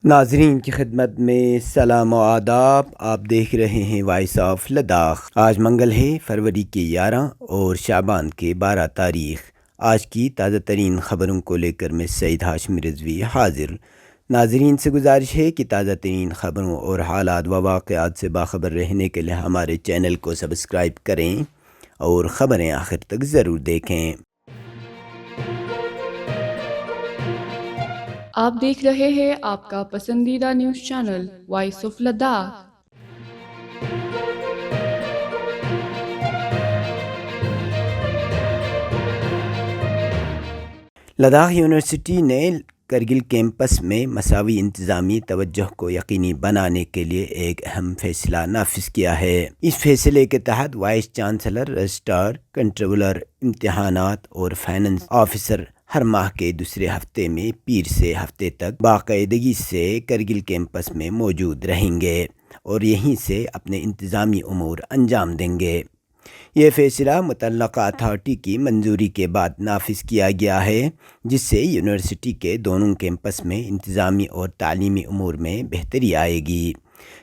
ناظرین کی خدمت میں سلام و آداب. آپ دیکھ رہے ہیں وائس آف لداخ. آج منگل ہے، فروری کے 11 اور شعبان کے 12 تاریخ. آج کی تازہ ترین خبروں کو لے کر میں سعید ہاشمی رضوی حاضر. ناظرین سے گزارش ہے کہ تازہ ترین خبروں اور حالات و واقعات سے باخبر رہنے کے لیے ہمارے چینل کو سبسکرائب کریں اور خبریں آخر تک ضرور دیکھیں. آپ دیکھ رہے ہیں آپ کا پسندیدہ news channel voice of Ladakh. Ladakh university نے کرگل کیمپس میں مساوی انتظامی توجہ کو یقینی بنانے کے لیے ایک اہم فیصلہ نافذ کیا ہے. اس فیصلے کے تحت وائس چانسلر، رجسٹرار، کنٹرولر امتحانات اور فائنانس آفیسر ہر ماہ کے دوسرے ہفتے میں پیر سے ہفتے تک باقاعدگی سے کرگل کیمپس میں موجود رہیں گے اور یہیں سے اپنے انتظامی امور انجام دیں گے. یہ فیصلہ متعلقہ اتھارٹی کی منظوری کے بعد نافذ کیا گیا ہے، جس سے یونیورسٹی کے دونوں کیمپس میں انتظامی اور تعلیمی امور میں بہتری آئے گی.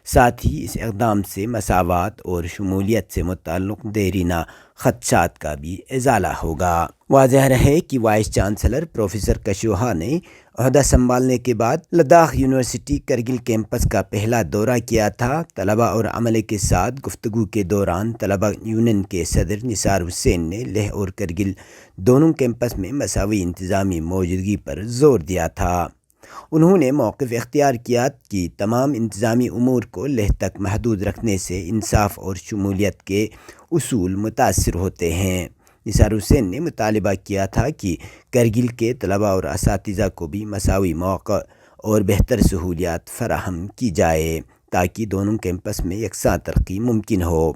ساتھ ہی اس اقدام سے مساوات اور شمولیت سے متعلق دیرینہ خدشات کا بھی ازالہ ہوگا. واضح رہے کہ وائس چانسلر پروفیسر کشواہا نے عہدہ سنبھالنے کے بعد لداخ یونیورسٹی کرگل کیمپس کا پہلا دورہ کیا تھا. طلباء اور عملے کے ساتھ گفتگو کے دوران طلباء یونین کے صدر نثار حسین نے لیہ اور کرگل دونوں کیمپس میں مساوی انتظامی موجودگی پر زور دیا تھا. انہوں نے موقف اختیار کیا کہ تمام انتظامی امور کو لیہ تک محدود رکھنے سے انصاف اور شمولیت کے اصول متاثر ہوتے ہیں. نثار حسین نے مطالبہ کیا تھا کہ کرگل کے طلباء اور اساتذہ کو بھی مساوی مواقع اور بہتر سہولیات فراہم کی جائے تاکہ دونوں کیمپس میں یکساں ترقی ممکن ہو.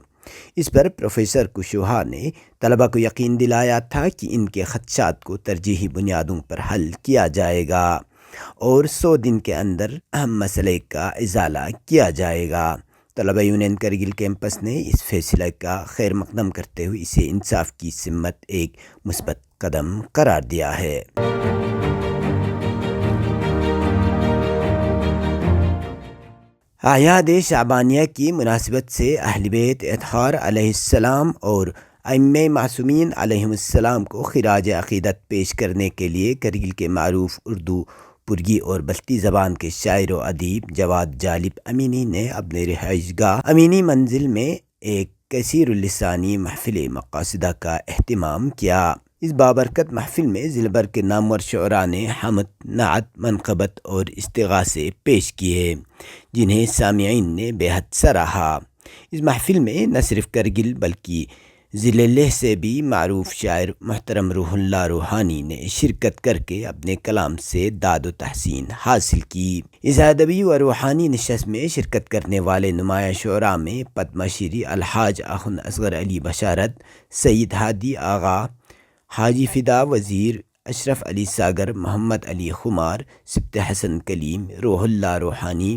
اس پر پروفیسر کشواہا نے طلباء کو یقین دلایا تھا کہ ان کے خدشات کو ترجیحی بنیادوں پر حل کیا جائے گا اور 100 دن کے اندر اہم مسئلے کا ازالہ کیا جائے گا. طلبہ یونین کرگل کیمپس نے اس فیصلے کا خیر مقدم کرتے ہوئے اسے انصاف کی سمت ایک مثبت قدم قرار دیا ہے. اعیاد شعبانیہ کی مناسبت سے اہل بیت اطہار علیہ السلام اور ائمہ معصومین علیہم السلام کو خراج عقیدت پیش کرنے کے لیے کرگل کے معروف اردو، پرگی اور بلتی زبان کے شاعر و ادیب جواد جالب امینی نے اپنے رہائش گاہ امینی منزل میں ایک کثیر اللسانی محفل مقاصدہ کا اہتمام کیا. اس بابرکت محفل میں ضلع بھر کے نامور شعراء نے حمد، نعت، منقبت اور استغاثے پیش کیے جنہیں سامعین نے بے حد سراہا. اس محفل میں نہ صرف کرگل بلکہ ضلع لیہ سے بھی معروف شاعر محترم روح اللہ روحانی نے شرکت کر کے اپنے کلام سے داد و تحسین حاصل کی. اس ادبی و روحانی نشست میں شرکت کرنے والے نمایاں شعراء میں پدم شری الحاج آخوند اصغر علی بشارت، سید ہادی آغا، حاجی فدا وزیر، اشرف علی ساگر، محمد علی خمار، سبط حسن کلیم، روح اللہ روحانی،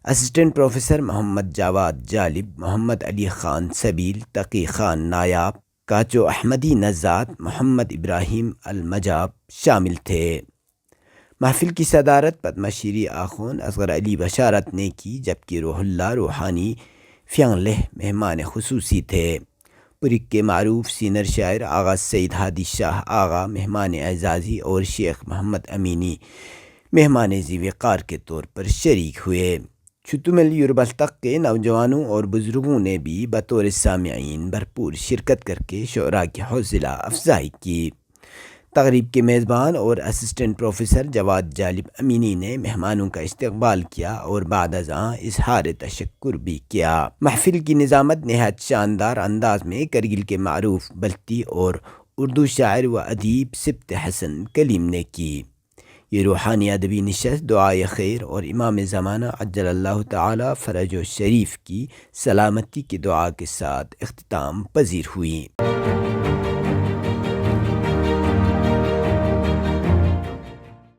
اسسٹنٹ پروفیسر محمد جواد جالب، محمد علی خان سبیل، تقی خان نایاب، کاچو احمدی نژاد، محمد ابراہیم المجاب شامل تھے. محفل کی صدارت پدم شری آخوند اصغر علی بشارت نے کی، جبکہ روح اللہ روحانی فیانگ لیہ مہمان خصوصی تھے. پرک کے معروف سینئر شاعر آغا سید ہادی شاہ آغا مہمان اعزازی اور شیخ محمد امینی مہمان ذی وقار کے طور پر شریک ہوئے. شتمل یوربلتق کے نوجوانوں اور بزرگوں نے بھی بطور سامعین بھرپور شرکت کر کے شعراء کی حوصلہ افزائی کی. تقریب کے میزبان اور اسسٹنٹ پروفیسر جواد جالب امینی نے مہمانوں کا استقبال کیا اور بعد ازاں اظہار تشکر بھی کیا. محفل کی نظامت نہایت شاندار انداز میں کرگل کے معروف بلتی اور اردو شاعر و ادیب سبط حسن کلیم نے کی. یہ روحانی ادبی نشست دعائے خیر اور امام زمانہ عجل اللہ تعالی فرج و شریف کی سلامتی کی دعا کے ساتھ اختتام پذیر ہوئی.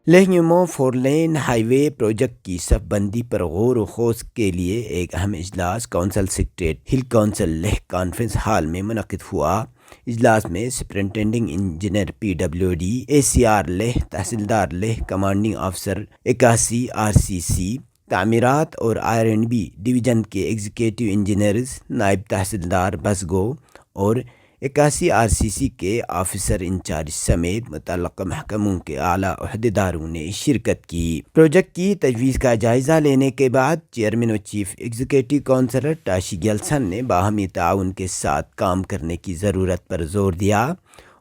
لیہ نیومو 4 لین ہائی وے پروجیکٹ کی صف بندی پر غور و خوض کے لیے ایک اہم اجلاس council secretariat hall council Layyah conference hall میں منعقد ہوا. اجلاس میں superintending engineer PWD ACR Layyah, tehsildar Layyah, commanding officer 81 RCC تعمیرات اور R&B ڈویژن کے ایگزیکٹو انجینئرز، نائب تحصیلدار بسگو اور 81 RCC کے آفیسر انچارج سمیت متعلقہ محکموں کے اعلیٰ عہدیداروں نے شرکت کی۔ پروجیکٹ کی تجویز کا جائزہ لینے کے بعد چیئرمین و چیف ایگزیکٹو کونسلر ٹاشی گیلسن نے باہمی تعاون کے ساتھ کام کرنے کی ضرورت پر زور دیا۔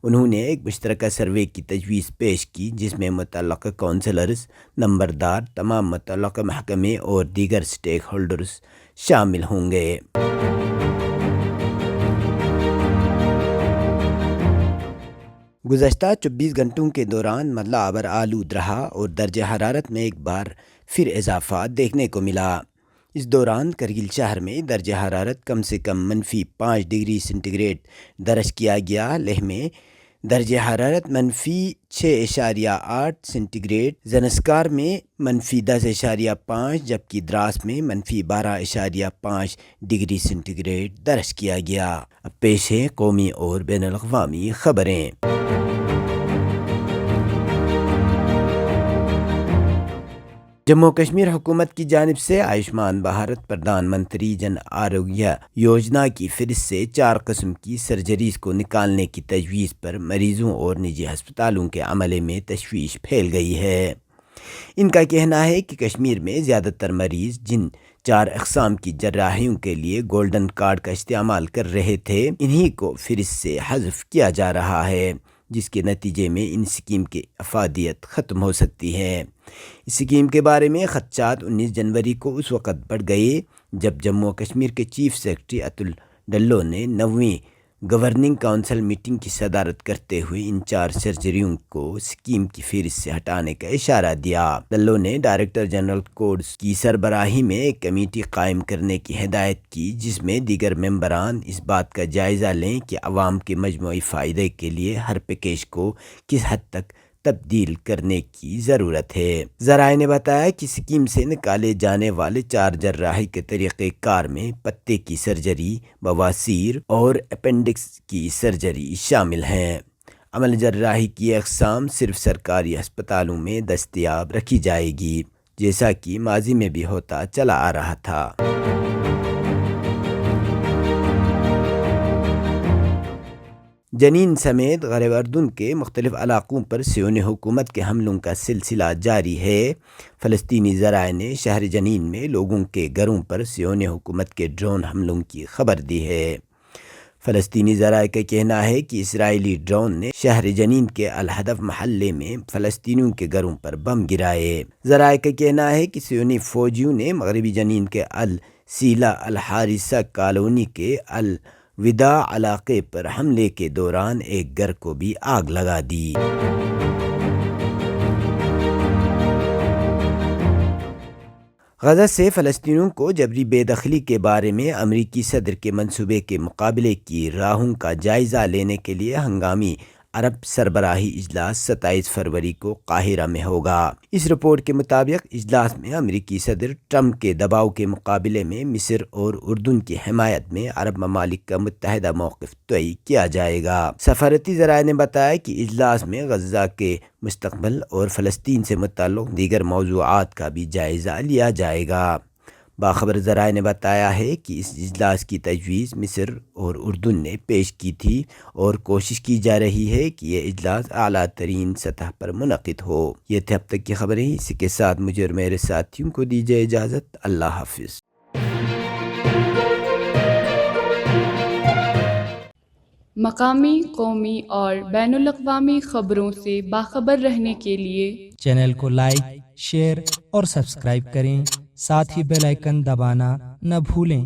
انہوں نے ایک مشترکہ سروے کی تجویز پیش کی جس میں متعلقہ کونسلرز، نمبردار، تمام متعلقہ محکمے اور دیگر سٹیک ہولڈرز شامل ہوں گے۔ گزشتہ 24 گھنٹوں کے دوران مطلع ابر آلود رہا اور درجہ حرارت میں ایک بار پھر اضافہ دیکھنے کو ملا۔ اس دوران کرگل شہر میں درجہ حرارت کم سے کم -5 ڈگری سینٹی گریڈ درج کیا گیا۔ لیہ میں درجہ حرارت -6.8 سینٹی گریڈ، زنسکار میں -10.5 جبکہ دراس میں -12.5 ڈگری سینٹی گریڈ درج کیا گیا۔ اب پیش ہے قومی اور بین الاقوامی خبریں۔ جموں کشمیر حکومت کی جانب سے آیوشمان بھارت پردھان منتری جن آروگیہ یوجنا کی فہرست سے 4 قسم کی سرجریز کو نکالنے کی تجویز پر مریضوں اور نجی ہسپتالوں کے عملے میں تشویش پھیل گئی ہے۔ ان کا کہنا ہے کہ کشمیر میں زیادہ تر مریض جن 4 اقسام کی جراحیوں کے لیے گولڈن کارڈ کا استعمال کر رہے تھے، انہی کو فہرست سے حذف کیا جا رہا ہے، جس کے نتیجے میں ان اسکیم کی افادیت ختم ہو سکتی ہے۔ اس اسکیم کے بارے میں خدشات 19 جنوری کو اس وقت بڑھ گئے جب جموں کشمیر کے چیف سیکرٹری اتل ڈلو نے 9ویں گورننگ کونسل میٹنگ کی صدارت کرتے ہوئے ان 4 سرجریوں کو اسکیم کی فہرست سے ہٹانے کا اشارہ دیا۔ ڈلو نے ڈائریکٹر جنرل کوڈز کی سربراہی میں ایک کمیٹی قائم کرنے کی ہدایت کی جس میں دیگر ممبران اس بات کا جائزہ لیں کہ عوام کے مجموعی فائدے کے لیے ہر پیکیج کو کس حد تک تبدیل کرنے کی ضرورت ہے۔ ذرائع نے بتایا کہ اسکیم سے نکالے جانے والے 4 جراحی کے طریقہ کار میں پتے کی سرجری، بواسیر اور اپینڈکس کی سرجری شامل ہیں۔ عمل جراحی کی اقسام صرف سرکاری ہسپتالوں میں دستیاب رکھی جائے گی، جیسا کہ ماضی میں بھی ہوتا چلا آ رہا تھا۔ جنین سمیت غرب اردن کے مختلف علاقوں پر صہیونی حکومت کے حملوں کا سلسلہ جاری ہے۔ فلسطینی ذرائع نے شہر جنین میں لوگوں کے گھروں پر صہیونی حکومت کے ڈرون حملوں کی خبر دی ہے۔ فلسطینی ذرائع کا کہنا ہے کہ اسرائیلی ڈرون نے شہر جنین کے الہدف محلے میں فلسطینیوں کے گھروں پر بم گرائے۔ ذرائع کا کہنا ہے کہ صہیونی فوجیوں نے مغربی جنین کے السیلہ الحارثہ کالونی کے الوداع علاقے پر حملے کے دوران ایک گھر کو بھی آگ لگا دی۔ غزہ سے فلسطینیوں کو جبری بے دخلی کے بارے میں امریکی صدر کے منصوبے کے مقابلے کی راہوں کا جائزہ لینے کے لیے ہنگامی عرب سربراہی اجلاس 27 فروری کو قاہرہ میں ہوگا۔ اس رپورٹ کے مطابق اجلاس میں امریکی صدر ٹرمپ کے دباؤ کے مقابلے میں مصر اور اردن کی حمایت میں عرب ممالک کا متحدہ موقف طے کیا جائے گا۔ سفارتی ذرائع نے بتایا کہ اجلاس میں غزہ کے مستقبل اور فلسطین سے متعلق دیگر موضوعات کا بھی جائزہ لیا جائے گا۔ باخبر ذرائع نے بتایا ہے کہ اس اجلاس کی تجویز مصر اور اردن نے پیش کی تھی اور کوشش کی جا رہی ہے کہ یہ اجلاس اعلیٰ ترین سطح پر منعقد ہو۔ یہ تھی اب تک کی خبریں، اسی کے ساتھ مجھے اور میرے ساتھیوں کو دیجیے اجازت۔ اللہ حافظ۔ مقامی، قومی اور بین الاقوامی خبروں سے باخبر رہنے کے لیے چینل کو لائک، شیئر اور سبسکرائب کریں، ساتھ ہی بیل آئیکن دبانا نہ بھولیں۔